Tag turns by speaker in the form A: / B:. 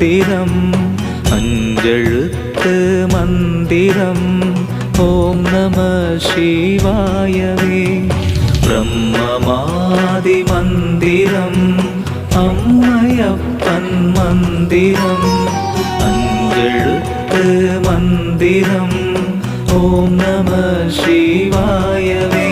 A: மந்திரம் அஞ்செழுத்து மந்திரம் ஓம் நம சிவாயவே. பிரம்மமாதி மந்திரம் அம்மையப்பன் மந்திரம் அஞ்செழுத்து மந்திரம் ஓம் நம சிவாயவே.